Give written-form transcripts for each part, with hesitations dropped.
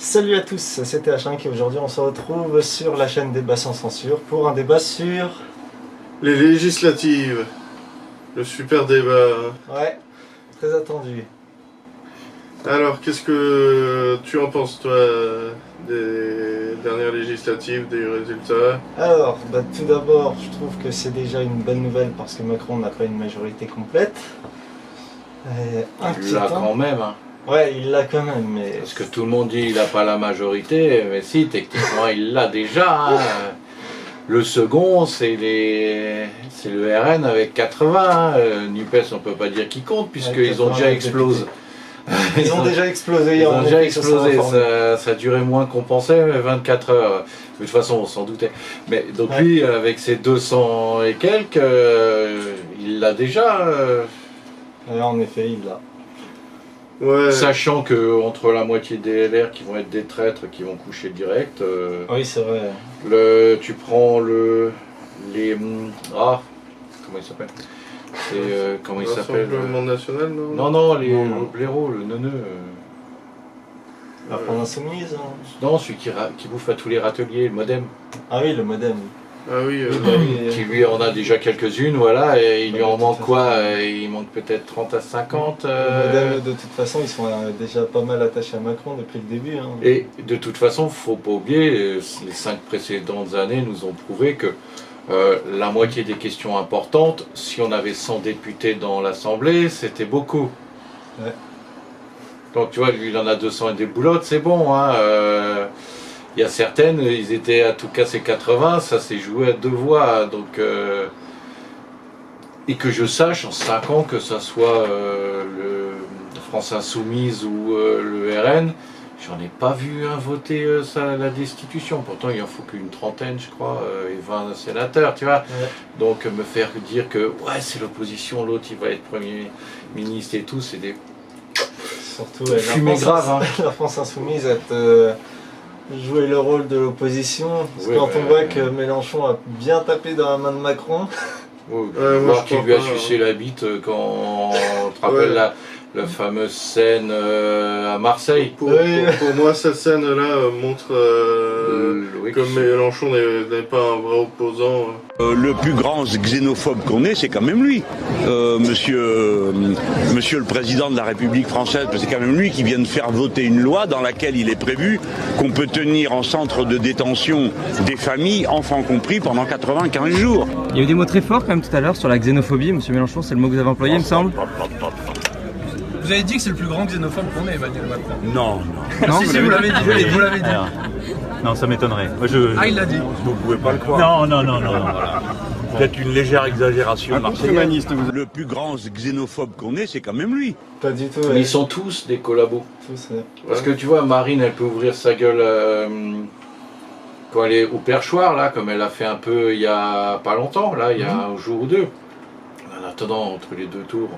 Salut à tous, c'est TH5 et aujourd'hui on se retrouve sur la chaîne Débat sans censure pour un débat sur... Les législatives. Le super débat. Ouais, très attendu. Alors, qu'est-ce que tu en penses, toi, des dernières législatives, des résultats? Alors, tout d'abord, je trouve que c'est déjà une bonne nouvelle parce que Macron n'a pas une majorité complète. Il l'a quand même, hein. Ouais, il l'a quand même, mais... Parce que tout le monde dit qu'il n'a pas la majorité, mais si, techniquement, il l'a déjà. Hein. Le second, c'est le RN avec 80. Hein. NUPES, on ne peut pas dire qu'il compte, puisqu'ils ont déjà explosé. Ils ont déjà explosé Ils hier. ont déjà explosé, ça a duré moins qu'on pensait, mais 24 heures. De toute façon, on s'en doutait. Mais donc lui, avec ses 200 et quelques, il l'a déjà. Ouais, en effet, il l'a. Ouais. Sachant que entre la moitié des LR qui vont être des traîtres qui vont coucher direct, Oui, c'est vrai. tu prends comment il s'appelle? Comment il s'appelle? Rassemblement national, non? Non, Non. le blaireau, le neuneu. La France Insoumise. Hein. Non, celui qui bouffe à tous les râteliers, le Modem. Ah oui, le Modem. Ah oui, Qui lui en a déjà quelques-unes, voilà, et il lui en manque quoi? Il manque peut-être 30 à 50. Le Modem, de toute façon, ils sont déjà pas mal attachés à Macron depuis le début. Hein. Et de toute façon, faut pas oublier, les 5 précédentes années nous ont prouvé que la moitié des questions importantes, si on avait 100 députés dans l'Assemblée, c'était beaucoup. Ouais. Donc tu vois, lui il en a 200 et des boulottes, c'est bon. Hein, il y a certaines, ils étaient à tout casser 80, ça s'est joué à 2 voix. Donc, et que je sache, en 5 ans, que ça soit le France Insoumise ou le RN, j'en ai pas vu voter la destitution. Pourtant, il en faut qu'une trentaine, je crois, et 20 sénateurs, tu vois. Ouais. Donc, me faire dire que ouais, c'est l'opposition, l'autre, il va être Premier ministre et tout, c'est des... Surtout, fumée grave. Hein. La France Insoumise a joué le rôle de l'opposition. Quand on voit que Mélenchon a bien tapé dans la main de Macron. Voir qu'il lui a sucé la bite quand on te rappelle la fameuse scène à Marseille. Pour moi, cette scène-là montre que Mélenchon n'est pas un vrai opposant. Le plus grand xénophobe qu'on ait, c'est quand même lui, monsieur le président de la République française. C'est quand même lui qui vient de faire voter une loi dans laquelle il est prévu qu'on peut tenir en centre de détention des familles, enfants compris, pendant 95 jours. Il y a eu des mots très forts quand même tout à l'heure sur la xénophobie, monsieur Mélenchon, c'est le mot que vous avez employé, il me semble. Vous avez dit que c'est le plus grand xénophobe qu'on ait, Emmanuel Macron. Non. Si, vous l'avez dit, vous l'avez dit. Non, ça m'étonnerait. Ah, il l'a dit. Vous pouvez pas le croire. Non. Voilà. Peut-être une légère exagération marseillaise. vous... Le plus grand xénophobe qu'on ait, c'est quand même lui. Pas du tout. Mais ils sont tous des collabos. Tous, Parce que tu vois, Marine, elle peut ouvrir sa gueule quand elle est au perchoir, là, comme elle a fait un peu il y a pas longtemps, là, il y a un jour ou deux. En attendant, entre les 2 tours,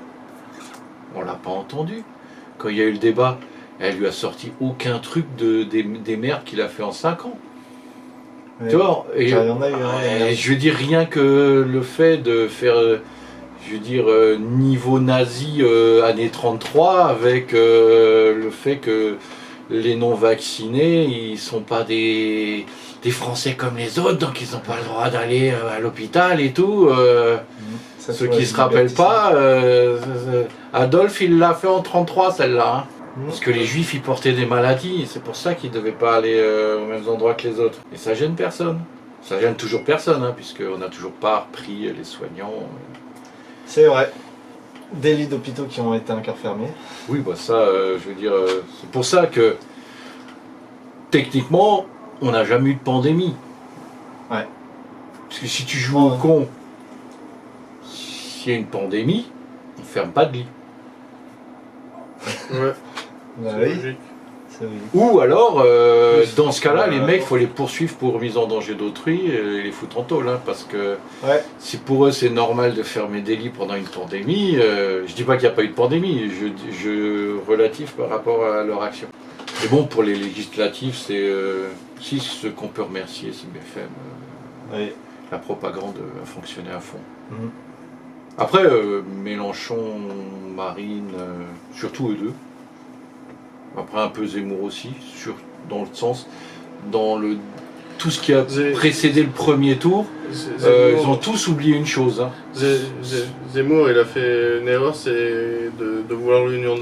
on l'a pas entendu. Quand il y a eu le débat, elle lui a sorti aucun truc des merdes qu'il a fait en 5 ans. Ouais. Tu vois, et, Il y en a eu, et je veux dire, rien que le fait de faire, je veux dire, niveau nazi années 33, avec le fait que les non-vaccinés, ils sont pas des Français comme les autres, donc ils n'ont pas le droit d'aller à l'hôpital et tout. Ceux qui se rappellent pas, Adolphe, il l'a fait en 33, celle-là. Hein. Parce que les juifs ils portaient des maladies, c'est pour ça qu'ils ne devaient pas aller aux mêmes endroits que les autres. Et ça gêne personne. Ça gêne toujours personne, hein, puisqu'on n'a toujours pas repris les soignants. C'est vrai. Des lits d'hôpitaux qui ont été encore fermés. Oui, bah ça, je veux dire, c'est pour ça que techniquement, on n'a jamais eu de pandémie. Ouais. Parce que si tu joues au con, s'il y a une pandémie, on ne ferme pas de lit. Ouais. Bah C'est oui. logique. C'est oui. Ou alors, dans ce cas-là, les mecs, il faut les poursuivre pour mise en danger d'autrui et les foutre en tôle. Hein, parce que si pour eux c'est normal de fermer des lits pendant une pandémie, je dis pas qu'il n'y a pas eu de pandémie, je relative par rapport à leur action. Et bon, pour les législatives, c'est si ce qu'on peut remercier, c'est BFM. Oui. La propagande a fonctionné à fond. Mhm. Après, Mélenchon, Marine, surtout eux deux. Après un peu Zemmour aussi, dans le sens, tout ce qui a Zé- précédé le premier tour, ils ont tous oublié une chose. Hein. Zemmour, il a fait une erreur, c'est de vouloir l'union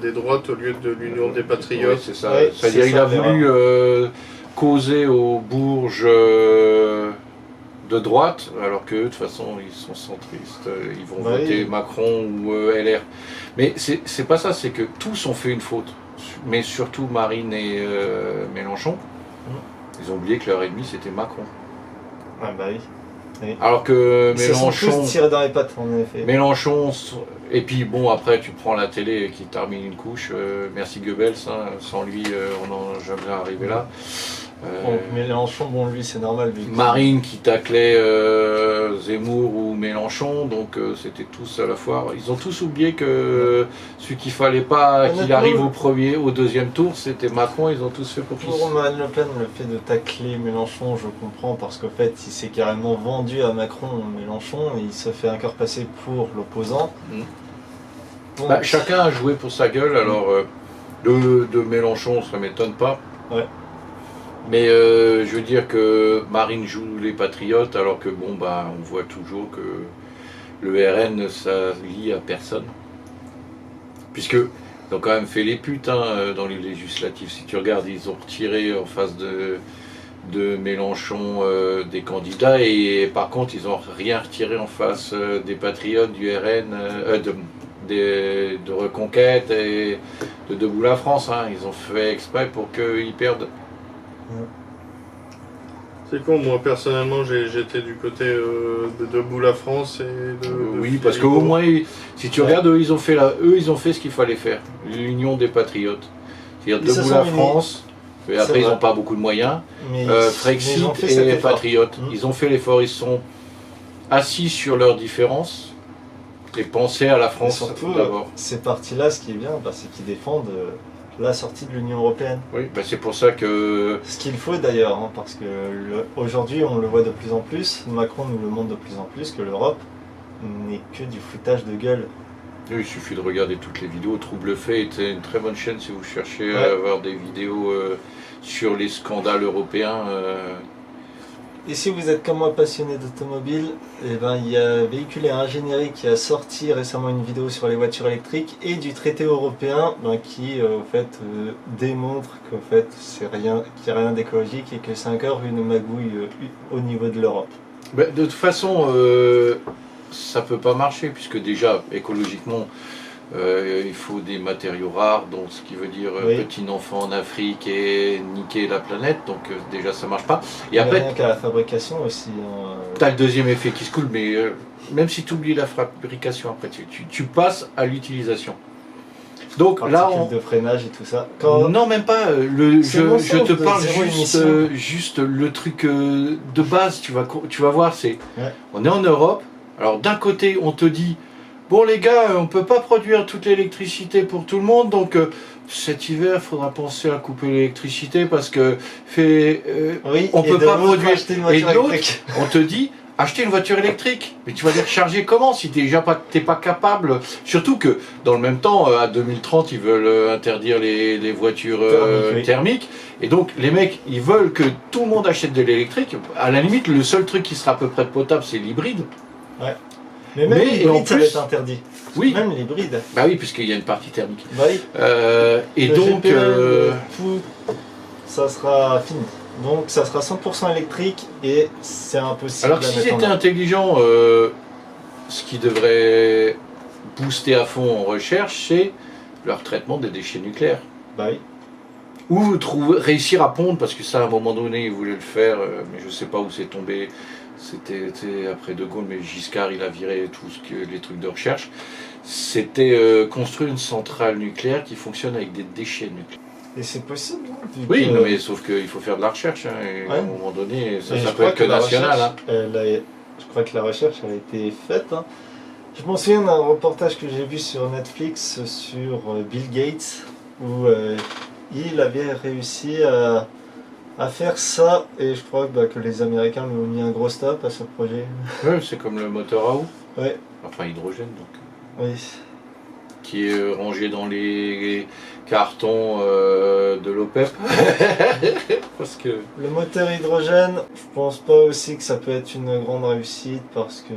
des droites au lieu de l'union des Ouais, patriotes. c'est ça. Ouais, C'est-à-dire c'est il ça, a voulu causer aux Bourges de droite, alors que de toute façon ils sont centristes, ils vont Bah voter oui. Macron ou LR. Mais c'est pas ça, c'est que tous ont fait une faute, mais surtout Marine et Mélenchon. Ils ont oublié que leur ennemi c'était Macron. Ah bah oui. Alors que Ils se sont Mélenchon, tous tirés dans les pattes en effet. Mélenchon, et puis bon après tu prends la télé qui termine une couche, merci Goebbels, hein, sans lui on n'en jamais arrivé là. Bon, Mélenchon, bon lui c'est normal. Vu que- Marine qui taclait Zemmour ou Mélenchon, donc c'était tous à la fois. Ils ont tous oublié que celui qu'il fallait pas qu'il Honnêtement, arrive au deuxième tour, c'était Macron. Ils ont tous fait pour qu'il. Pour Marine Le Pen, le fait de tacler Mélenchon, je comprends parce qu'en fait, il s'est carrément vendu à Macron, Mélenchon, et il se fait encore passer pour l'opposant. Donc, Bah, chacun a joué pour sa gueule. Alors de Mélenchon, ça m'étonne pas. Ouais. Mais je veux dire que Marine joue les patriotes, alors que bon bah on voit toujours que le RN ça lie à personne. Puisque ils ont quand même fait les putes dans les législatives. Si tu regardes, ils ont retiré en face de Mélenchon des candidats et par contre ils ont rien retiré en face des patriotes du RN, de Reconquête et de Debout la France. Hein. Ils ont fait exprès pour qu'ils perdent. C'est con, moi personnellement j'étais du côté de Debout la France et de Oui, parce Philippot. qu'au moins, si tu regardes, eux, ils ont fait ce qu'il fallait faire. L'union des patriotes. C'est-à-dire Ils se Debout sont la unis. France, et C'est après ils vrai. n'ont pas beaucoup de moyens. mais Frexit ils ont fait cet et effort. Patriotes. Mhm. Ils ont fait l'effort, ils sont assis sur leurs différences et pensaient à la Et France surtout, d'abord. ces partis-là, ce qui est bien, bah, c'est qu'ils défendent la sortie de l'Union Européenne. Oui, bah c'est pour ça que. Ce qu'il faut d'ailleurs, hein, parce que aujourd'hui on le voit de plus en plus, Macron nous le montre de plus en plus, que l'Europe n'est que du foutage de gueule. Il suffit de regarder toutes les vidéos. Trouble Fait était une très bonne chaîne si vous cherchez Ouais. à avoir des vidéos sur les scandales européens. Et si vous êtes comme moi passionné d'automobile, eh ben, il y a Véhicule et Ingénierie qui a sorti récemment une vidéo sur les voitures électriques et du traité européen qui démontre qu'en fait c'est rien, qu'il n'y a rien d'écologique et que c'est encore une magouille au niveau de l'Europe. Ben, de toute façon, ça peut pas marcher puisque déjà écologiquement, il faut des matériaux rares, donc ce qui veut dire Oui. petit enfant en Afrique et niquer la planète, donc déjà ça marche pas. Et Mais après, rien qu'à la fabrication aussi. t'as le deuxième effet qui se coule, mais même si tu oublies la fabrication, après tu passes à l'utilisation. Donc là, Particules de freinage et tout ça. Quand... non, même pas. C'est bon Je sens te de parle zéro juste, émission. juste le truc de base. Tu vas voir, c'est. Ouais. On est en Europe. Alors d'un côté, on te dit, bon les gars, on peut pas produire toute l'électricité pour tout le monde, donc cet hiver, il faudra penser à couper l'électricité parce que Oui, on et peut de pas l'autre, produire. acheter une Et voiture de l'autre, électrique. on te dit. Acheter une voiture électrique, mais tu vas les recharger comment si t'es pas capable. Surtout que dans le même temps, à 2030, ils veulent interdire les voitures Thermiques, oui. thermiques. Et donc les mecs, ils veulent que tout le monde achète de l'électrique. À la limite, le seul truc qui sera à peu près potable, c'est l'hybride. Mais même Mais, et en l'hybride, ça va plus- être interdit. Oui, Même l'hybride. bah oui, puisqu'il y a une partie thermique. Bah oui. Et Le donc, GPL, tout, ça sera fini. Donc ça sera 100% électrique et c'est impossible alors à que si mettre en c'était œuvre. intelligent, ce qui devrait booster à fond en recherche, c'est leur traitement des déchets nucléaires. Bah oui. Ou réussir à pondre, parce que ça à un moment donné ils voulaient le faire, mais je sais pas où c'est tombé, c'était après De Gaulle, mais Giscard il a viré les trucs de recherche, c'était construire une centrale nucléaire qui fonctionne avec des déchets nucléaires. Et c'est possible. Hein, vu Oui, que- non, mais sauf qu'il faut faire de la recherche, et Ouais. à un moment donné, ça Et je peut crois être que la national. recherche, Hein. je crois que la recherche a été faite. Hein. Je m'en souviens d'un reportage que j'ai vu sur Netflix sur Bill Gates où il avait réussi à faire ça et je crois que les Américains lui ont mis un gros stop à ce projet. Ouais, c'est comme le moteur à eau, Ouais, enfin hydrogène donc. oui. qui est rangé dans les cartons de l'OPEP. Parce que... Le moteur hydrogène, je pense pas aussi que ça peut être une grande réussite parce que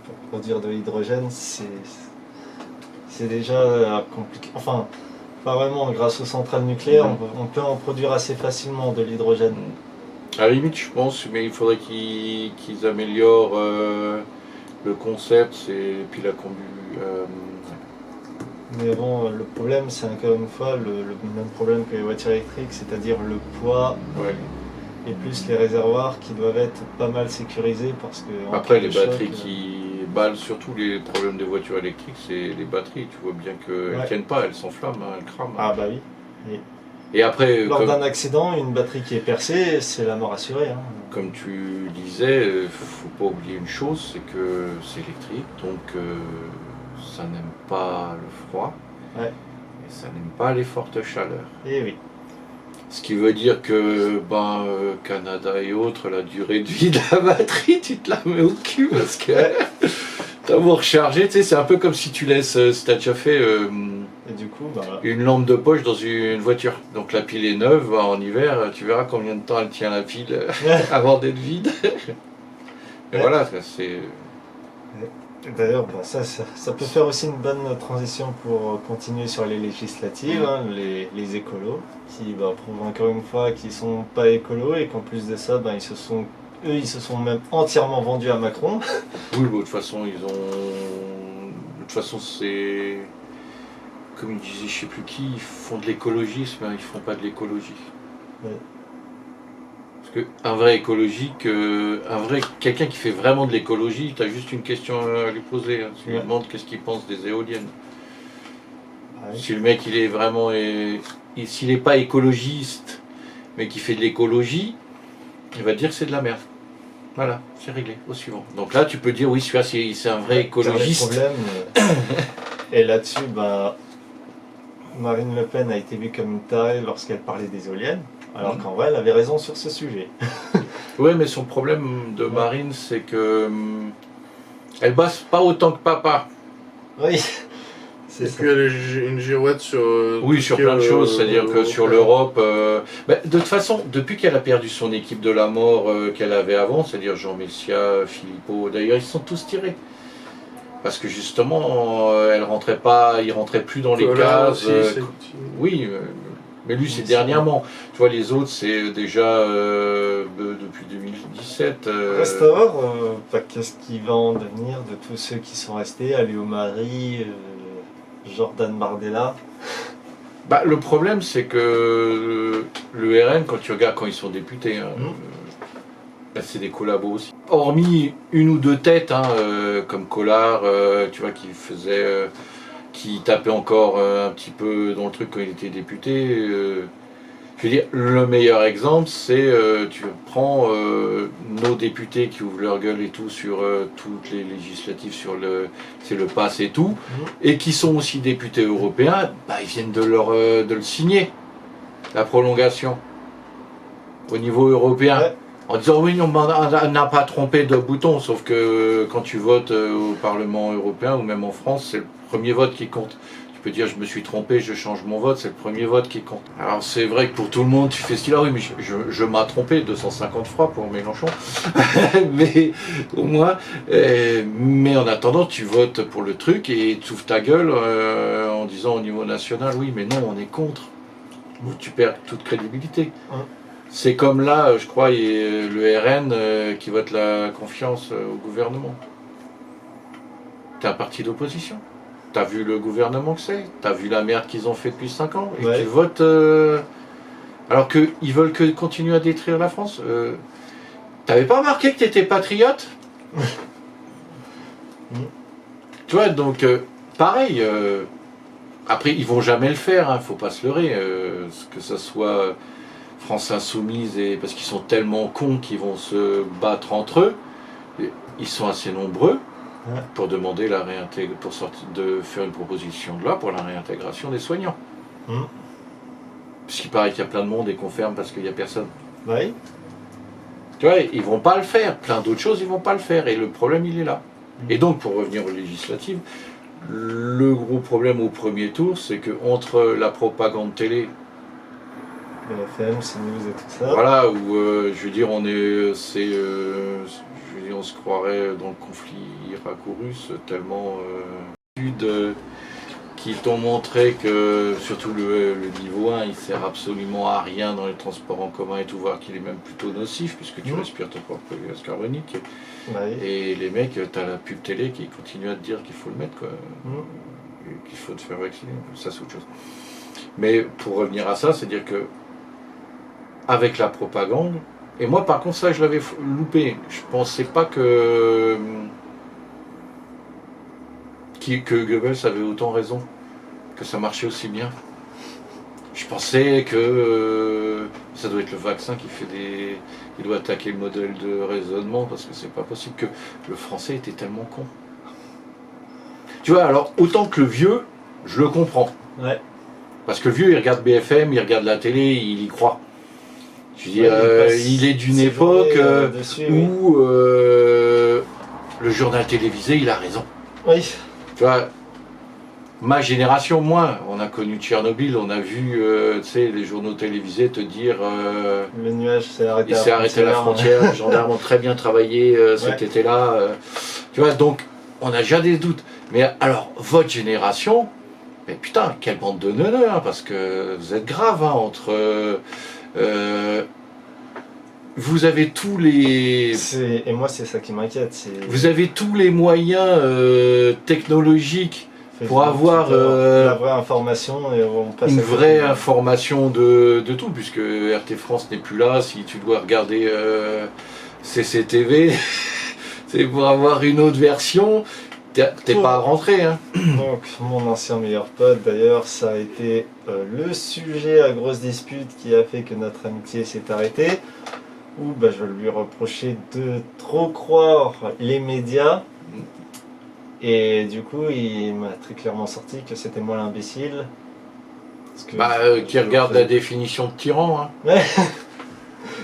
pour produire de l'hydrogène, c'est déjà compliqué. Enfin, pas vraiment, grâce aux centrales nucléaires, on peut en produire assez facilement de l'hydrogène. À la limite, je pense, mais il faudrait qu'ils améliorent le concept et puis la Mais bon, le problème, c'est encore une fois le même problème que les voitures électriques, c'est-à-dire le poids et plus les réservoirs qui doivent être pas mal sécurisés parce que... Après, les batteries qui balent, surtout les problèmes des voitures électriques, c'est les batteries. Tu vois bien qu'elles ne tiennent pas, elles s'enflamment, elles crament. Ah bah oui. Et après, lors d'un accident, une batterie qui est percée, c'est la mort assurée. Hein. Comme tu disais, il ne faut pas oublier une chose, c'est que c'est électrique, donc ça n'aime pas le froid, et ça n'aime pas les fortes chaleurs. Et oui. Ce qui veut dire que Canada et autres, la durée de vie de la batterie, tu te la mets au cul parce que t'as beau recharger, tu sais, c'est un peu comme si tu laisses, si t'as déjà fait et du coup, une lampe de poche dans une voiture. Donc la pile est neuve, en hiver, tu verras combien de temps elle tient la pile avant d'être vide. Et voilà, c'est... D'ailleurs, ça peut faire aussi une bonne transition pour continuer sur les législatives, hein, les écolos, qui prouvent encore une fois qu'ils sont pas écolos et qu'en plus de ça, ils se sont même entièrement vendus à Macron. Oui, de toute façon, De toute façon, c'est... Comme il disait, je sais plus qui, ils font de l'écologisme, mais ils font pas de l'écologie. Ouais. Parce qu'un vrai écologique, quelqu'un qui fait vraiment de l'écologie, tu as juste une question à lui poser. Hein. Tu lui demandes qu'est-ce qu'il pense des éoliennes. Si le mec il est vraiment, s'il n'est pas écologiste, mais qui fait de l'écologie, il va te dire que c'est de la merde. Voilà, c'est réglé, au suivant. Donc là tu peux dire oui, celui-là c'est un vrai écologiste. Et là-dessus, Marine Le Pen a été vue comme une tarée lorsqu'elle parlait des éoliennes. Alors qu'en vrai, elle avait raison sur ce sujet. Oui, mais son problème de Marine, c'est que elle bosse pas autant que papa. Oui. Et puis elle est une girouette sur... sur plein de choses, c'est-à-dire que sur l'Europe... de toute façon, depuis qu'elle a perdu son équipe de la mort qu'elle avait avant, c'est-à-dire Jean Messia, Philippot, d'ailleurs ils sont tous tirés. Parce que justement, ils rentraient plus dans les cases. Oui, mais lui c'est dernièrement. Tu vois, les autres c'est déjà depuis 2017. Reste à voir qu'est-ce qui va en devenir de tous ceux qui sont restés, Aléo Marie, Jordan Bardella. Le problème c'est que le RN, quand tu regardes quand ils sont députés, c'est des collabos aussi. Hormis une ou deux têtes, comme Collard, tu vois, qui tapait encore un petit peu dans le truc quand il était député. Je veux dire, le meilleur exemple, c'est tu prends nos députés qui ouvrent leur gueule et tout sur toutes les législatives, c'est le pass et tout, et qui sont aussi députés européens, ils viennent de le signer, la prolongation, au niveau européen. En disant oui, on n'a pas trompé de bouton, sauf que quand tu votes au Parlement européen ou même en France, c'est le premier vote qui compte. Tu peux dire je me suis trompé, je change mon vote, c'est le premier vote qui compte. Alors c'est vrai que pour tout le monde, tu fais ce style-là, oui, mais je m'ai trompé 250 fois pour Mélenchon, mais au moins, mais en attendant, tu votes pour le truc et tu ouvres ta gueule en disant au niveau national, oui, mais non, on est contre. Tu perds toute crédibilité. C'est comme là, je crois, le RN qui vote la confiance au gouvernement. T'es un parti d'opposition. T'as vu le gouvernement que c'est. T'as vu la merde qu'ils ont fait depuis 5 ans. Et tu votes... alors qu'ils veulent continuer à détruire la France. T'avais pas remarqué que t'étais patriote? Tu vois, donc, pareil. Après, ils vont jamais le faire, faut pas se leurrer. Que ça soit... France Insoumise, parce qu'ils sont tellement cons qu'ils vont se battre entre eux, ils sont assez nombreux pour demander la réintégration, de faire une proposition de loi pour la réintégration des soignants. Puisqu'il paraît qu'il y a plein de monde et qu'on ferme parce qu'il n'y a personne. Oui. Tu vois, ils vont pas le faire. Plein d'autres choses, ils vont pas le faire. Et le problème, il est là. Et donc, pour revenir aux législatives, Le gros problème au premier tour, c'est que entre la propagande télé, BFM, CNews et tout ça. voilà, où je veux dire, je veux dire, on se croirait dans le conflit irako-russe tellement qui t'ont montré que surtout le niveau 1 il sert absolument à rien dans les transports en commun et tout, voire qu'il est même plutôt nocif puisque tu respires ton propre gaz carbonique et les mecs, t'as la pub télé qui continue à te dire qu'il faut le mettre quoi, et qu'il faut te faire vacciner, ça c'est autre chose. Mais pour revenir à ça, c'est dire que avec la propagande, et moi par contre ça je l'avais loupé, je pensais pas que Goebbels avait autant raison, que ça marchait aussi bien. Je pensais que ça doit être le vaccin qui doit attaquer le modèle de raisonnement, parce que c'est pas possible que le français était tellement con. Tu vois, alors autant que le vieux, je le comprends. Ouais. Parce que le vieux, il regarde BFM, il regarde la télé, il y croit. Je veux dire, il est d'une époque où le journal télévisé, il a raison. Oui. Tu vois, ma génération, moi, on a connu Tchernobyl, on a vu tu sais, les journaux télévisés te dire le nuage s'est arrêté, à la frontière, les gendarmes ont très bien travaillé cet été-là. Tu vois, donc on a déjà des doutes. Mais alors, votre génération, mais putain, quelle bande de neuneux, hein, parce que vous êtes grave hein, entre... vous avez tous les... Et moi, c'est ça qui m'inquiète. Vous avez tous les moyens technologiques pour avoir la vraie information et on passe une vraie information de tout, puisque RT France n'est plus là. Si tu dois regarder CCTV, c'est pour avoir une autre version. T'es pas rentré. Hein. Donc, mon ancien meilleur pote, d'ailleurs, ça a été le sujet à grosse dispute qui a fait que notre amitié s'est arrêtée. Où je vais lui reprocher de trop croire les médias. Et du coup, il m'a très clairement sorti que c'était moi l'imbécile. Qui regarde la définition de tyran. Hein. Ouais.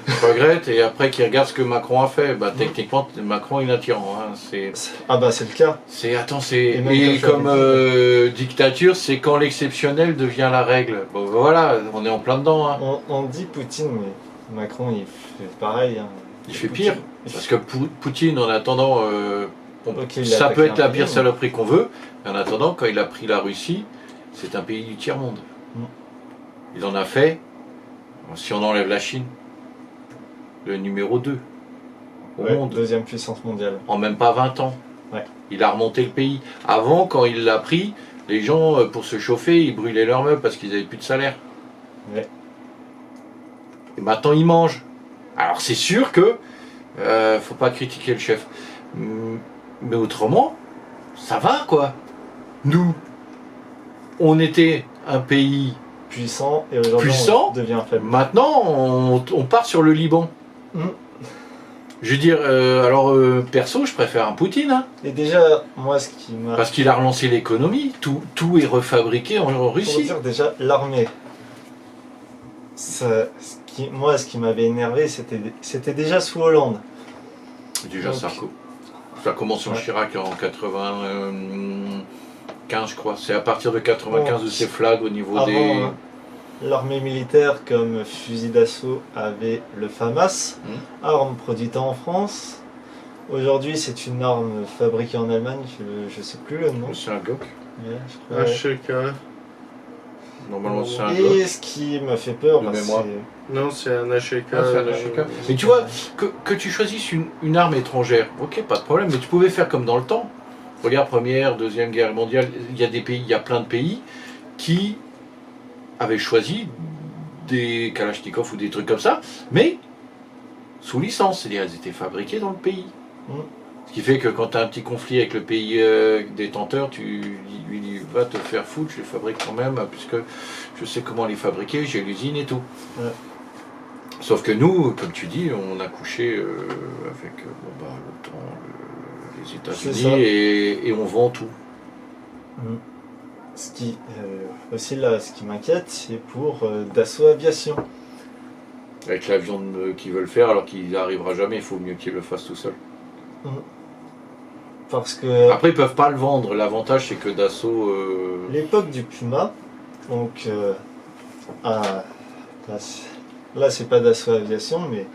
Je regrette, et après qui regarde ce que Macron a fait. Techniquement, Macron il est un tyran. Hein. C'est le cas. Et comme dictature, c'est quand l'exceptionnel devient la règle. Bon, voilà, on est en plein dedans. Hein. On dit Poutine, mais Macron il fait pareil. Hein. Il fait pire. Parce que Poutine, en attendant, ça peut être la pire saloperie qu'on veut, mais en attendant, quand il a pris la Russie, c'est un pays du tiers-monde. Il en a fait, si on enlève la Chine, le numéro 2 au monde. Deuxième puissance mondiale. En même pas 20 ans. Ouais. Il a remonté le pays. Avant, quand il l'a pris, les gens, pour se chauffer, ils brûlaient leurs meubles parce qu'ils n'avaient plus de salaire. Ouais. Et maintenant, ils mangent. Alors, c'est sûr que faut pas critiquer le chef. Mais autrement, ça va, quoi. Nous, on était un pays puissant, et aujourd'hui on devient faible. Maintenant, on part sur le Liban. Je veux dire, perso, je préfère un Poutine. Hein. Et déjà, moi, ce qui m'a... Parce qu'il a relancé l'économie, tout est refabriqué en Russie. Pour dire déjà, l'armée. Ce qui m'avait énervé, c'était déjà sous Hollande. Déjà Sarko. Ça commence en Chirac en 95, je crois. C'est à partir de 95 de ces flags au niveau des... L'armée militaire, comme fusil d'assaut, avait le FAMAS, arme produite en France. Aujourd'hui, c'est une arme fabriquée en Allemagne, je ne sais plus le nom. C'est un Glock. HK. Normalement, c'est un Glock. Et ce qui m'a fait peur, non, c'est un HK. Mais tu vois, que tu choisisses une arme étrangère, ok, pas de problème, mais tu pouvais faire comme dans le temps. Regarde, Première, Deuxième Guerre mondiale, il y a plein de pays qui avaient choisi des Kalachnikov ou des trucs comme ça, mais sous licence, c'est-à-dire elles étaient fabriquées dans le pays. Ce qui fait que quand tu as un petit conflit avec le pays détenteur, tu lui dis va te faire foutre, je les fabrique quand même, puisque je sais comment les fabriquer, j'ai l'usine et tout. Ouais. Sauf que nous, comme tu dis, on a couché avec l'OTAN, les États-Unis et on vend tout. Ce qui aussi là, ce qui m'inquiète, c'est pour Dassault Aviation. Avec l'avion qu'ils veulent faire, alors qu'il n'arrivera jamais, il faut mieux qu'ils le fassent tout seul. parce que Après, ils peuvent pas le vendre. L'avantage, c'est que Dassault. l'époque du Puma, donc là c'est pas Dassault Aviation, mais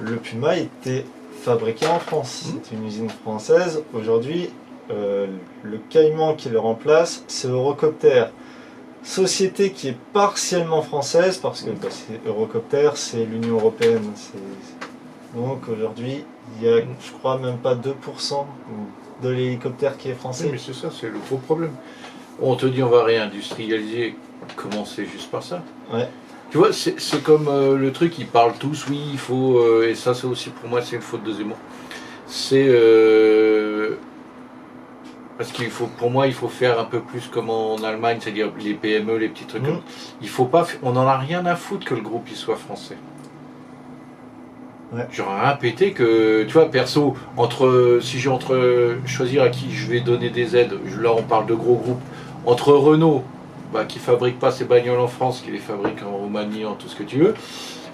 le Puma était fabriqué en France. C'est une usine française. Aujourd'hui, le Caïman qui le remplace, c'est Eurocopter. Société qui est partiellement française, parce que Eurocopter, c'est l'Union Européenne. Donc aujourd'hui, il y a, je crois, même pas 2% de l'hélicoptère qui est Oui, français. mais c'est ça, c'est le gros problème. On te dit on va réindustrialiser, commencer juste par ça. Ouais. Tu vois, c'est comme le truc, ils parlent tous, oui, il faut, et ça c'est aussi pour moi, c'est une faute de Zemmour. C'est parce qu'il faut, pour moi, il faut faire un peu plus comme en Allemagne, c'est-à-dire les PME, les petits trucs. Comme, il faut pas, on n'en a rien à foutre que le groupe il soit français. Ouais. J'aurais rien pété que, tu vois, perso, si j'ai choisir à qui je vais donner des aides, là on parle de gros groupes, entre Renault, qui fabrique pas ses bagnoles en France, qui les fabrique en Roumanie, en tout ce que tu veux,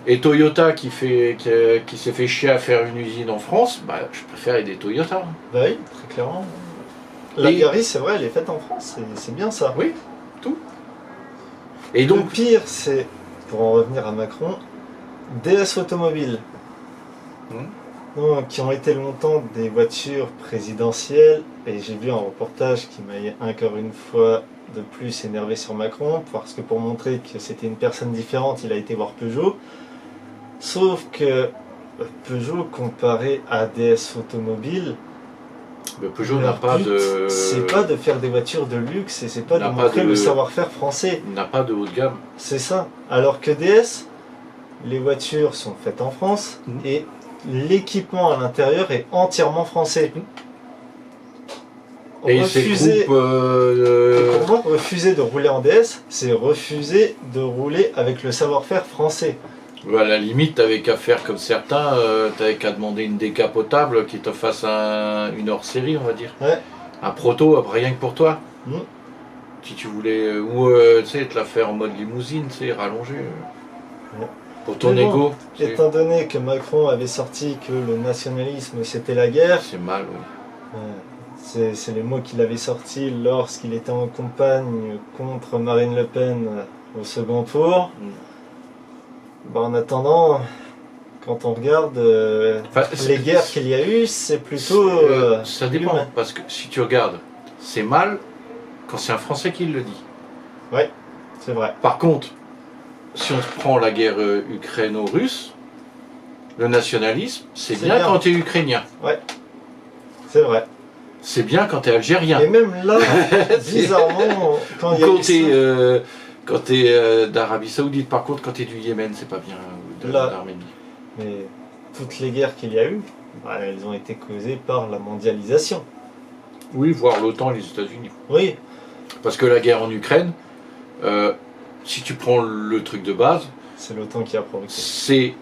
et Toyota qui s'est fait chier à faire une usine en France, je préfère aider Toyota. Bah oui, très clairement. La Yaris, c'est vrai, elle est faite en France, c'est bien ça. Oui, tout. Et Le donc, pire, c'est, pour en revenir à Macron, DS Automobile. Donc, qui ont été longtemps des voitures présidentielles, et j'ai vu un reportage qui m'a encore une fois de plus énervé sur Macron, parce que pour montrer que c'était une personne différente, il a été voir Peugeot. Sauf que Peugeot, comparé à DS Automobile, Peugeot n'a pas de... c'est pas de faire des voitures de luxe, et c'est pas de n'a pas montrer de- le savoir-faire français. n'a pas de haut de gamme. C'est ça. Alors que DS, les voitures sont faites en France, et l'équipement à l'intérieur est entièrement français. Et ces groupes... Pour moi, refuser de rouler en DS, c'est refuser de rouler avec le savoir-faire français. à la limite, t'avais qu'à faire comme certains, t'avais qu'à demander une décapotable qui te fasse une hors-série, on va dire. Ouais. Un proto, rien que pour toi. Mm. Si tu voulais, ou tu sais, te la faire en mode limousine, tu sais, rallongée. Ouais. Pour ton Mais bon, ego. Étant donné que Macron avait sorti que le nationalisme c'était la guerre, C'est mal, oui. c'est les mots qu'il avait sortis lorsqu'il était en campagne contre Marine Le Pen au second tour. En attendant, quand on regarde les guerres qu'il y a eu, c'est plutôt... ça dépend, humain. parce que si tu regardes, c'est mal quand c'est un Français qui le dit. Ouais, c'est vrai. Par contre, si on prend la guerre ukraino-russe, le nationalisme, c'est bien quand tu es ukrainien. Ouais, c'est vrai. C'est bien quand tu es algérien. Et même là, bizarrement, quand il y a eu quand tu es d'Arabie Saoudite, par contre, quand tu es du Yémen, c'est pas bien, ou d'Arménie. Mais toutes les guerres qu'il y a eu, elles ont été causées par la mondialisation. Oui, voire l'OTAN et les États-Unis. Oui. Parce que la guerre en Ukraine, si tu prends le truc de base, c'est l'OTAN qui a provoqué. C'est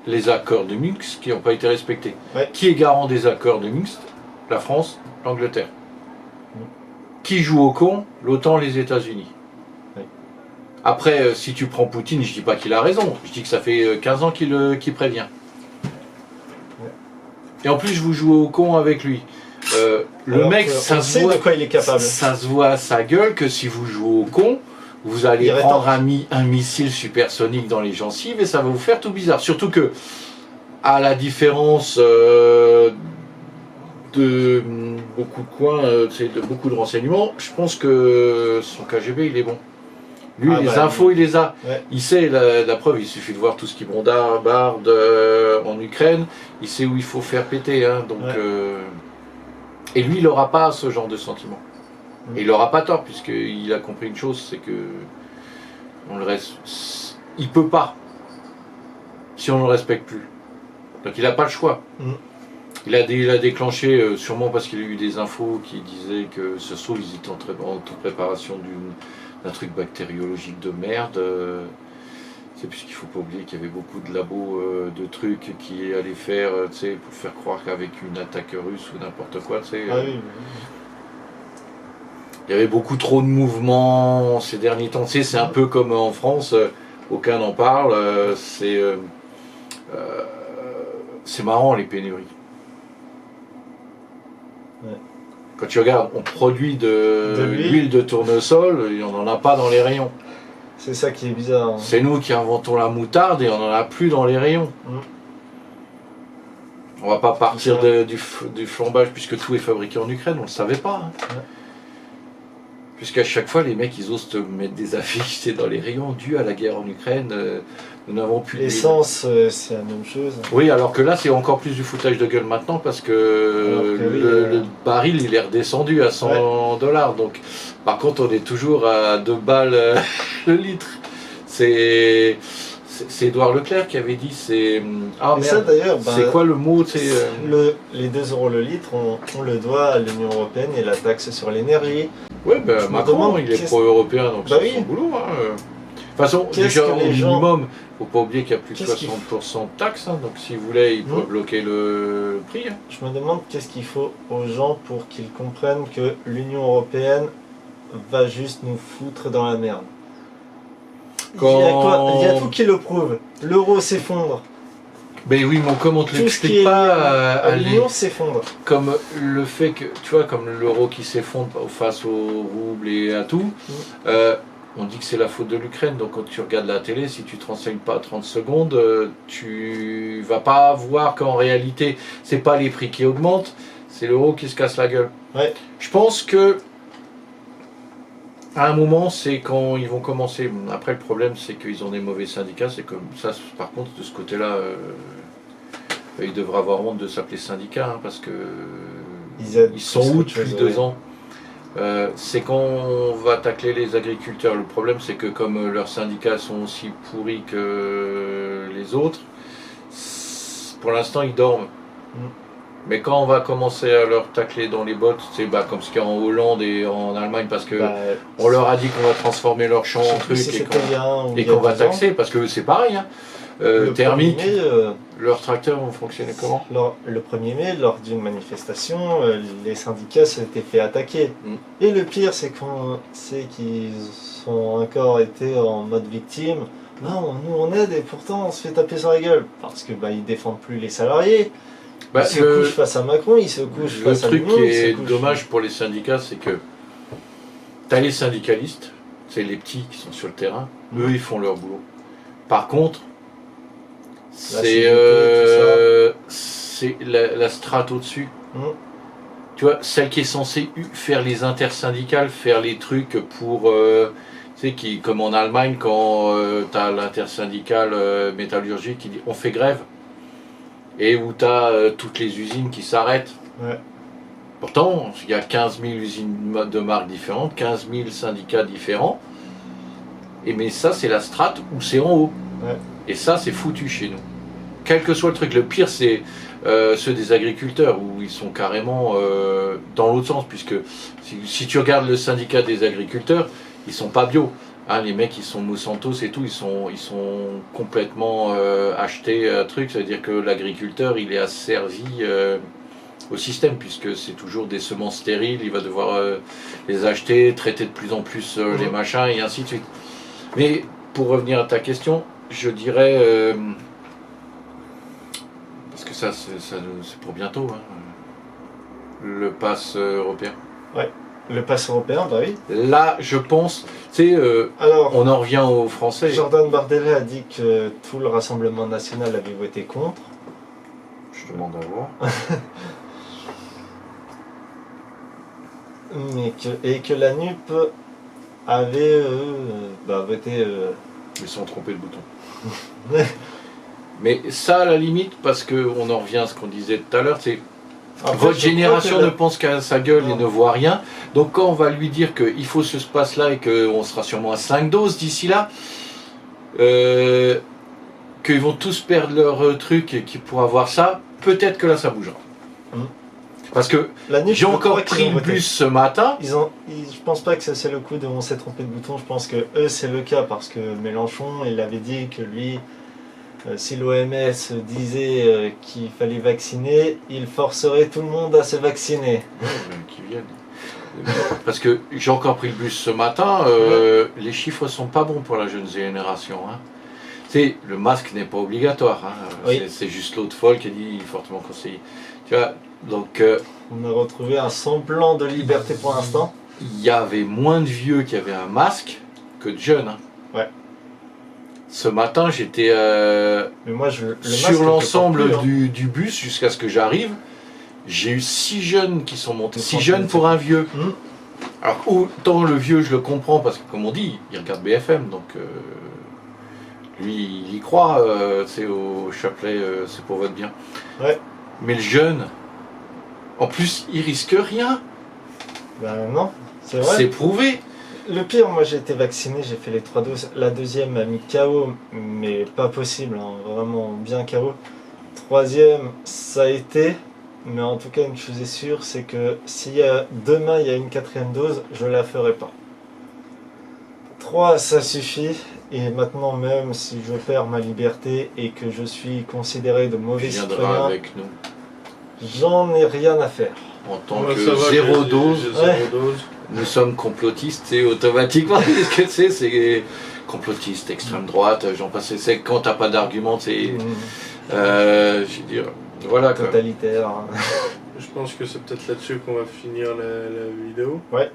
les accords de Minsk qui n'ont pas été respectés. Ouais. Qui est garant des accords de Minsk? La France, l'Angleterre. Qui joue au con? L'OTAN, les États-Unis. Après, si tu prends Poutine, je dis pas qu'il a raison, je dis que ça fait 15 ans qu'il prévient. Et en plus, je vous joue au con avec lui. Le mec, ça se voit de quoi il est capable. Ça se voit à sa gueule que si vous jouez au con, vous allez prendre un missile supersonique dans les gencives et ça va vous faire tout bizarre. Surtout que, à la différence de beaucoup de coins, de beaucoup de renseignements, je pense que son KGB il est bon. Lui, les infos, il les a. Ouais. Il sait, la preuve, il suffit de voir tout ce qui bombarde en Ukraine. Il sait où il faut faire péter. Hein, donc, et lui, il n'aura pas ce genre de sentiment. Et il n'aura pas tort, puisqu'il a compris une chose, c'est que on le reste, il peut pas, si on ne le respecte plus. Donc il n'a pas le choix. Il a déclenché, sûrement parce qu'il a eu des infos qui disaient que ce saut, ils étaient en préparation d'un truc bactériologique de merde. C'est puisqu'il ne faut pas oublier qu'il y avait beaucoup de labos de trucs qui allaient faire, pour faire croire qu'avec une attaque russe ou n'importe quoi, oui. Il y avait beaucoup trop de mouvements ces derniers temps. C'est un peu comme en France, aucun n'en parle. C'est marrant les pénuries. Ouais. Quand tu regardes, on produit de l'huile de tournesol, et on n'en a pas dans les rayons. C'est ça qui est bizarre. Hein. C'est nous qui inventons la moutarde et on n'en a plus dans les rayons. On va pas partir du flambage puisque tout est fabriqué en Ukraine, on ne le savait pas. Hein. Ouais. Puisqu'à chaque fois, les mecs, ils osent te mettre des affiches dans les rayons dû à la guerre en Ukraine. Nous n'avons plus l'essence, c'est la même chose. Oui, alors que là, c'est encore plus du foutage de gueule maintenant parce que le baril, il est redescendu à 100 $. Donc, par contre, on est toujours à 2 balles le litre. C'est Édouard Leclerc qui avait dit c'est. Ah, ça d'ailleurs, c'est quoi le mot les 2 € le litre, on le doit à l'Union Européenne et la taxe sur l'énergie. Oui, ben Macron, il est pro-européen, donc c'est son boulot. Hein. De toute façon, déjà au minimum, il ne faut pas oublier qu'il y a plus de 60% de taxes, hein, donc s'ils voulaient, ils pourraient bloquer le prix. Hein. Je me demande qu'est-ce qu'il faut aux gens pour qu'ils comprennent que l'Union Européenne va juste nous foutre dans la merde. Il y a tout qui le prouve. L'euro s'effondre. Ben oui, mais comment on te l'explique pas à l'Union s'effondre. Comme le fait que, tu vois, comme l'euro qui s'effondre face au rouble et à tout, on dit que c'est la faute de l'Ukraine. Donc quand tu regardes la télé, si tu te renseignes pas 30 secondes, tu vas pas voir qu'en réalité, c'est pas les prix qui augmentent, c'est l'euro qui se casse la gueule. Ouais. Je pense que à un moment, c'est quand ils vont commencer. Après, le problème, c'est qu'ils ont des mauvais syndicats. C'est comme ça, par contre, de ce côté-là, ils devraient avoir honte de s'appeler syndicats, hein, parce que ils sont où depuis 2 ans. C'est quand on va tacler les agriculteurs. Le problème, c'est que comme leurs syndicats sont aussi pourris que les autres, pour l'instant, ils dorment. Mais quand on va commencer à leur tacler dans les bottes, c'est comme ce qu'il y a en Hollande et en Allemagne, parce que on leur a dit qu'on va transformer leurs champs en trucs et qu'on va taxer, parce que c'est pareil. Hein. Thermique, leurs tracteurs vont fonctionner comment? Le 1er mai, lors d'une manifestation, les syndicats s'étaient fait attaquer. Et le pire, c'est qu'ils ont encore été en mode victime. Non, nous on aide et pourtant on se fait taper sur la gueule. Parce que ils défendent plus les salariés. Ils se couchent face à Macron, ils se couchent face à l'Union. Le truc qui est dommage pour les syndicats, c'est que tu as les syndicalistes, c'est les petits qui sont sur le terrain, eux ils font leur boulot. Par contre, c'est la strate au-dessus. Tu vois, celle qui est censée faire les intersyndicales, faire les trucs pour... tu sais, comme en Allemagne, quand tu as l'intersyndicale métallurgique qui dit on fait grève. Et où tu as toutes les usines qui s'arrêtent. Ouais. Pourtant, il y a 15 000 usines de marques différentes, 15 000 syndicats différents. Mais ça, c'est la strate où c'est en haut. Ouais. Et ça, c'est foutu chez nous. Quel que soit le truc. Le pire, c'est ceux des agriculteurs, où ils sont carrément dans l'autre sens. Puisque si tu regardes le syndicat des agriculteurs, ils sont pas bio. Hein, les mecs, ils sont Monsanto et tout, ils sont complètement achetés à truc. Ça veut dire que l'agriculteur, il est asservi au système, puisque c'est toujours des semences stériles, il va devoir les acheter, traiter de plus en plus les machins, et ainsi de suite. Mais pour revenir à ta question, je dirais, parce que ça c'est pour bientôt, hein, le pass européen. Ouais. Le pass européen, oui. Là, je pense, on en revient aux Français. Jordan Bardella a dit que tout le Rassemblement national avait voté contre. Je demande à voir. Et que la NUP avait voté... Ils se sont trompés de bouton. Mais ça, à la limite, parce qu'on en revient à ce qu'on disait tout à l'heure, c'est... Votre génération ne pense qu'à sa gueule et ne voit rien. Donc quand on va lui dire qu'il faut ce passe-là et qu'on sera sûrement à 5 doses d'ici là, qu'ils vont tous perdre leur truc et qu'ils pourront avoir ça, peut-être que là ça bougera. Parce que j'ai encore pris le bus ce matin. Je pense pas que c'est le coup de on s'est trompé de bouton, je pense que eux c'est le cas parce que Mélenchon il avait dit que lui... si l'OMS disait qu'il fallait vacciner, il forcerait tout le monde à se vacciner. Qui viennent. Parce que j'ai encore pris le bus ce matin, les chiffres sont pas bons pour la jeune génération. Hein. le masque n'est pas obligatoire. Hein. Oui. C'est juste l'autre folle qui a dit fortement conseillé. Tu vois, donc On a retrouvé un semblant de liberté pour l'instant. il y avait moins de vieux qui avaient un masque que de jeunes. Hein. Ouais. Ce matin, j'étais Mais moi, le masque, sur je le l'ensemble porte plus, hein. du bus jusqu'à ce que j'arrive. J'ai eu 6 jeunes qui sont montés. Ils 6 sont jeunes montés. pour un vieux. Mmh. Alors autant le vieux, je le comprends parce que comme on dit, il regarde BFM, donc lui, il y croit. C'est au chapelet, c'est pour votre bien. Ouais. Mais le jeune, en plus, il risque rien. Ben non, c'est vrai. C'est prouvé. Le pire, moi j'ai été vacciné, j'ai fait les 3 doses. La deuxième m'a mis KO, mais pas possible, hein, vraiment bien KO. Troisième, ça a été, mais en tout cas une chose est sûre, c'est que si demain il y a une 4e dose, je la ferai pas. 3, ça suffit. Et maintenant, même si je perds ma liberté et que je suis considéré de Il mauvais viendra citoyen, avec nous. j'en ai rien à faire. En tant Ouais, que ça va, zéro j'ai dose, zéro Ouais. dose. nous sommes complotistes, c'est automatiquement. Qu'est-ce que c'est complotiste, extrême droite, j'en passe. C'est quand t'as pas d'argument, c'est. Je veux dire, voilà quoi. Totalitaire. Je pense que c'est peut-être là-dessus qu'on va finir la vidéo. Ouais.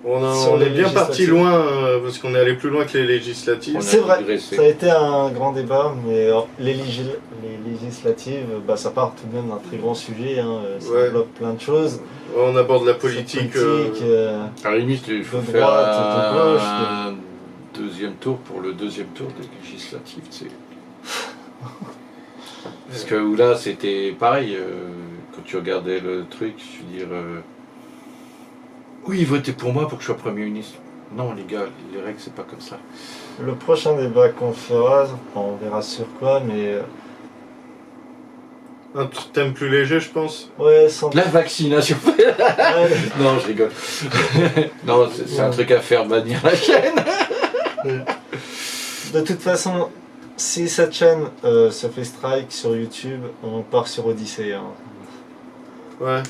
On Sur est les bien parti législatives. loin parce qu'on est allé plus loin que les législatives. On a C'est vrai, digressé. ça a été un grand débat, mais les législatives, bah, ça part tout de même d'un très grand sujet, hein, ça Ouais. englobe plein de choses. On aborde la politique. À la limite, il faut de faire droite, de gauche, un deuxième tour pour le deuxième tour des législatives. Parce que où là, c'était pareil. Quand tu regardais le truc, je veux dire. Oui, votez pour moi pour que je sois Premier ministre. Non, les gars, les règles, c'est pas comme ça. Le prochain débat qu'on fera, on verra sur quoi, mais Un thème plus léger, je pense. ouais, sans La vaccination. Ouais. Non, je rigole. Non, c'est un truc à faire bannir la chaîne. De toute façon, si cette chaîne se fait strike sur YouTube, on part sur Odyssée. Hein. Ouais,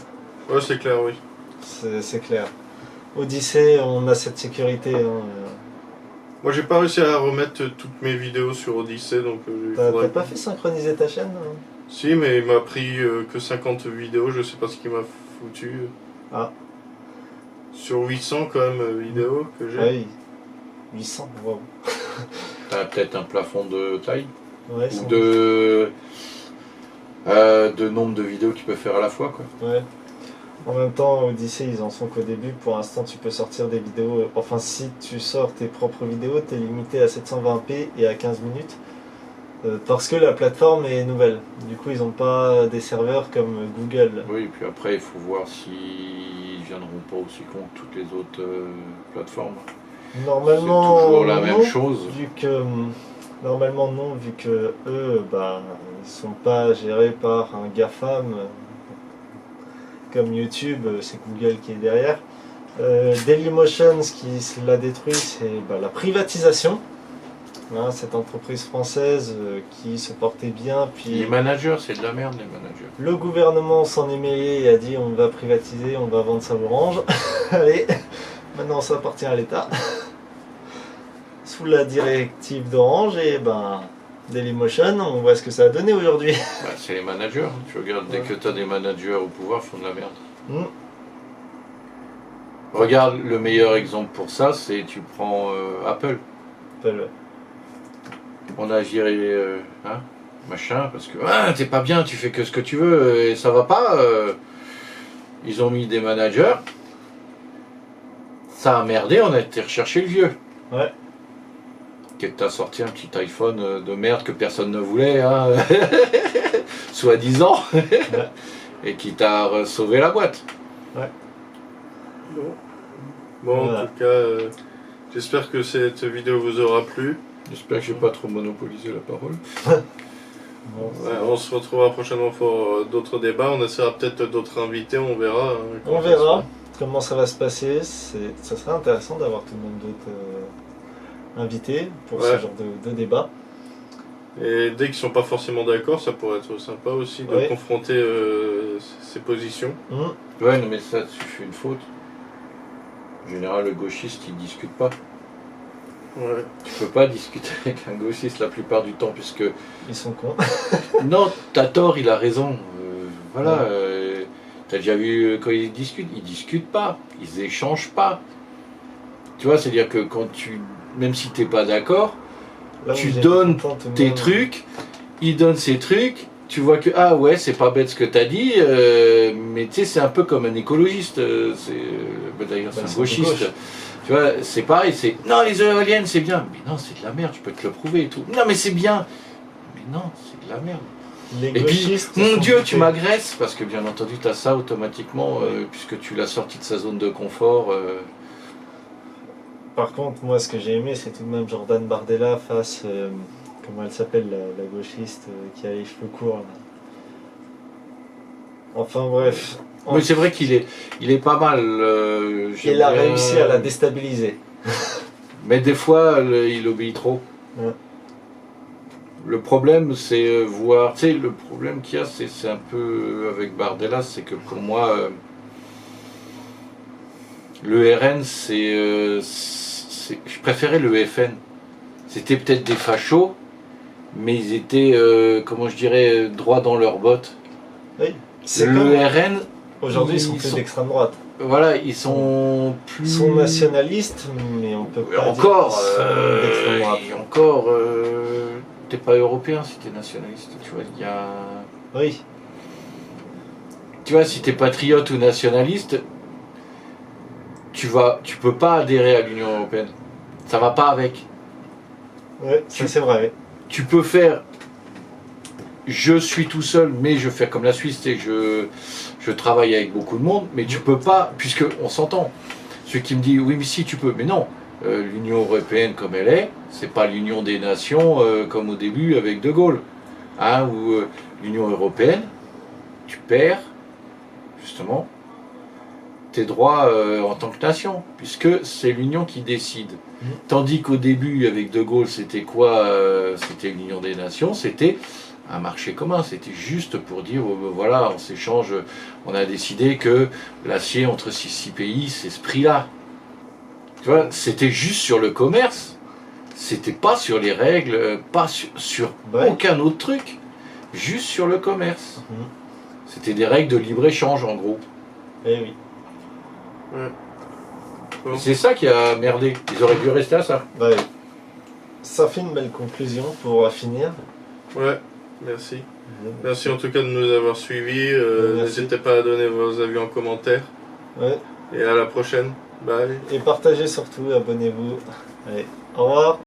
ouais, c'est clair, oui. C'est clair. Odyssée, on a cette sécurité. Hein. Moi, j'ai pas réussi à remettre toutes mes vidéos sur Odyssey, donc il T'as faudrait- pas fait synchroniser ta chaîne hein? Si, mais il m'a pris que 50 vidéos, je sais pas ce qu'il m'a foutu. Ah. Sur 800 quand même vidéos que j'ai. Ah oui. 800, wow. T'as peut-être un plafond de taille Ouais, ou sans de nombre de vidéos qu'il peut faire à la fois, quoi. doute. Ouais. En même temps, Odyssey, ils en sont qu'au début. Pour l'instant, tu peux sortir des vidéos. Enfin, si tu sors tes propres vidéos, t'es limité à 720p et à 15 minutes. Parce que la plateforme est nouvelle. Du coup, ils n'ont pas des serveurs comme Google. Oui, et puis après, il faut voir s'ils viendront pas aussi contre toutes les autres plateformes. Normalement, C'est toujours la même non, chose. Vu que normalement non, vu que eux, bah, ils sont pas gérés par un GAFAM comme YouTube, c'est Google qui est derrière. Dailymotion, ce qui l'a détruit, c'est bah, la privatisation. Hein, cette entreprise française qui se portait bien, puis Les managers, c'est de la merde, les managers. le gouvernement s'en est mêlé et a dit on va privatiser, on va vendre ça à Orange. Allez, maintenant ça appartient à l'État. Sous la directive d'Orange et ben Dailymotion, on voit ce que ça a donné aujourd'hui. Bah, c'est les managers. Tu regardes, dès Ouais. que tu as des managers au pouvoir, ils font de la merde. Mm. Regarde, le meilleur exemple pour ça, c'est tu prends Apple. On a géré machin parce que t'es pas bien, tu fais que ce que tu veux et ça va pas. Ils ont mis des managers. Ça a merdé, on a été rechercher le vieux. Ouais. Que t'as sorti un petit iPhone de merde que personne ne voulait, hein. Soi-disant. Et qui t'a sauvé la boîte. Bon, Voilà. en tout cas, j'espère que cette vidéo vous aura plu. J'espère que j'ai pas trop monopolisé la parole. Bon, Ouais, on se retrouvera prochainement pour d'autres débats. On essaiera peut-être d'autres invités, on verra. hein, comment on ça verra se comment ça va se passer. Ça serait intéressant d'avoir tout de même d'autres invités pour ce Ouais. genre de débat. fait. Et dès qu'ils sont pas forcément d'accord, ça pourrait être sympa aussi de Ouais. confronter ces positions. Mm. Ouais, non, mais ça, tu fais une faute. En général, le gauchiste, il discute pas. Ouais. Tu peux pas discuter avec un gauchiste la plupart du temps, puisque... Ils sont cons. Non, t'as tort, il a raison. Voilà, Ouais. t'as déjà vu quand ils discutent pas, ils échangent pas. Tu vois, c'est-à-dire que quand tu... Même si t'es pas d'accord, Là où tu j'ai donnes été content, tout le tes monde- trucs, il donne ses trucs, tu vois que, ah ouais, c'est pas bête ce que t'as dit, mais tu sais, c'est un peu comme un écologiste, d'ailleurs c'est Bah, un c'est de gauchiste. gauche. Tu vois, c'est pareil, c'est, non, les éoliennes, c'est bien. Mais non, c'est de la merde, je peux te le prouver et tout. Non, mais c'est bien. Mais non, c'est de la merde. Les Et puis, gauchistes mon sont Dieu, tu dupés. m'agresses, parce que bien entendu, tu as ça automatiquement, puisque tu l'as sorti de sa zone de confort. Par contre, moi, ce que j'ai aimé, c'est tout de même Jordan Bardella face, comment elle s'appelle, la gauchiste qui a les cheveux courts. Là. Enfin bref. Mais c'est vrai qu'il est, il est pas mal. j'aime Il a bien. réussi à la déstabiliser. Mais des fois, il obéit trop. Ouais. Le problème, c'est voir. Tu sais, le problème qu'il y a, c'est un peu avec Bardella, c'est que pour moi, le RN, je préférais le FN. C'était peut-être des fachos, mais ils étaient, comment je dirais, droits dans leurs bottes. Oui. C'est Le comme RN, aujourd'hui, ils sont ils plus sont- d'extrême droite. voilà, ils sont plus. Ils sont nationalistes, mais on peut pas Encore, dire qu'ils sont d'extrême droite. et encore, t'es pas européen si t'es nationaliste, tu vois, il y a... Oui. Tu vois, si t'es patriote ou nationaliste, tu peux pas adhérer à l'Union Européenne. Ça va pas avec. Ouais, ça c'est vrai. Tu peux faire, je suis tout seul, mais je fais comme la Suisse, et je travaille avec beaucoup de monde, mais tu peux pas, puisque on s'entend. Celui qui me dit, oui mais si tu peux, mais non. L'Union Européenne comme elle est, c'est pas l'Union des Nations comme au début avec De Gaulle. Hein, où l'Union Européenne, tu perds justement tes droits en tant que nation, puisque c'est l'Union qui décide. Tandis qu'au début, avec De Gaulle, c'était quoi c'était l'Union des Nations, c'était un marché commun, c'était juste pour dire, voilà, on s'échange, on a décidé que l'acier entre ces 6 pays, c'est ce prix-là. Tu vois, c'était juste sur le commerce, c'était pas sur les règles, pas sur Ouais. aucun autre truc, juste sur le commerce. Mhm. C'était des règles de libre-échange en gros. Eh oui. Bon. C'est ça qui a merdé, ils auraient dû rester à ça. Bah oui. Ça fait une belle conclusion pour finir. Ouais, merci. Merci en tout cas de nous avoir suivis. Merci. N'hésitez pas à donner vos avis en commentaire. Ouais. Et à la prochaine. Bye. Et partagez surtout, abonnez-vous. Allez, au revoir.